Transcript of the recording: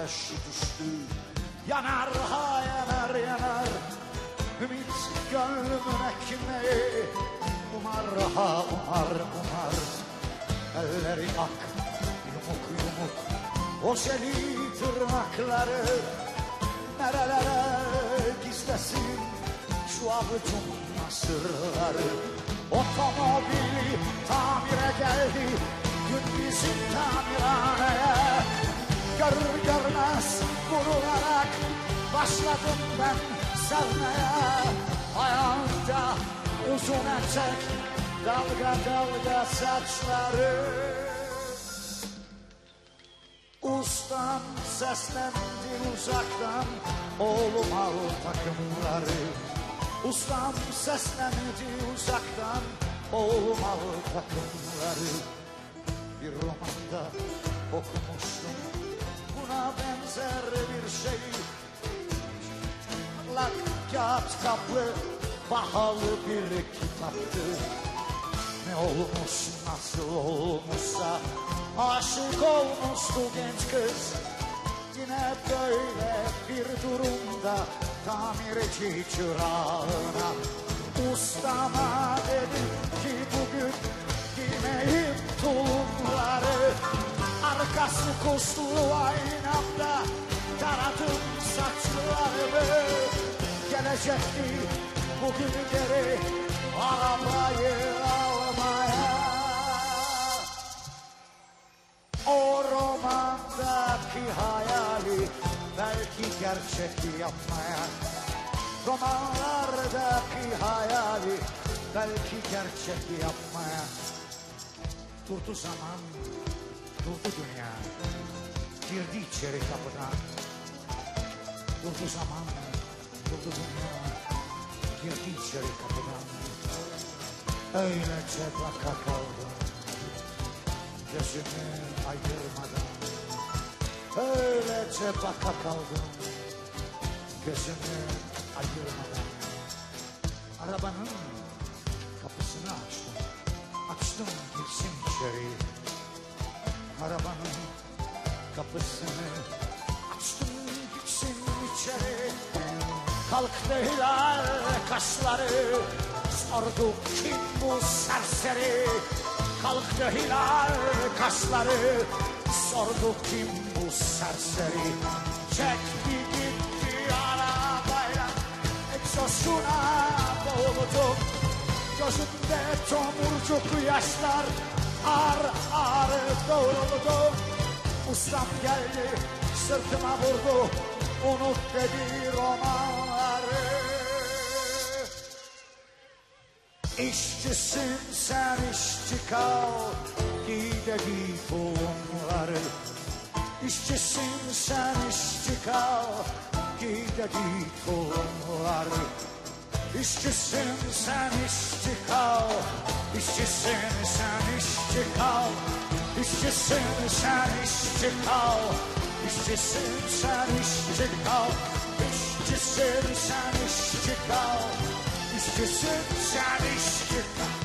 ateş düştü. Yanar ha yanar yanar, ümit gönlümün ekmeği. Umar ha umar umar, elleri ak yumuk yumuk. O seni tırnakları nerelere gizlesin şu avucun sırları. Otomobili tamire geldi gün bizim tamirhaneye. Görür görmez vurularak başladım ben sevmeye. Ayağında uzun etek, dalga dalga saçları. Ustam seslendi uzaktan, oğlum al takımları. Ustam seslendi uzaktan, oğlum al takımları. Bir romanda okumuştum buna benzer bir şey. Parlak kağıt kaplı pahalı bir kitaptı. Ne olmuş nasıl olmuşsa aşık olmuştu genç kız. Yine böyle bir durumda tamirci çırağına. Ustama dedim ki bugün giymeyim tulumları. Arkası kuslu aynamda taradım saçlarımı. Gelecekti bugün geri arabayı almaya. O romandaki hayali belki gerçek yapmaya. Romanlardaki hayali belki gerçek yapmaya. Durdu zaman, durdu dünya, girdi içeri kapıdan. Durdu zaman, durdu dünya, girdi içeri kapıdan. Öylece baka kaldım, gözümü ayırmadan. Öylece baka kaldım, gözümü ayırmadan. Arabanın kapısını açtım, açtım girsin içeri. Arabanın kapısını açtım gitsin içeri. Kalktı hilal kaşları, sordu kim bu serseri. Kalktı hilal kaşları, sordu kim bu serseri. Çekti gitti arabayla, egzozuna boğuldu. Gözümde tomurcuk yaşlar ar ar doldu. Ustam geldi sırtıma vurdu, unut dedi romanları. İşçisin sen işçi kal, giy dedi tulumları. İşçisin sen işçi kal, giy dedi tulumları. İşçisin sen işçi kal, işçisin sen işçi kal. İşçisin sen işçi kal, işçisin sen işçi kal. İşçisin sen işçi kal, işçisin sen işçi kal.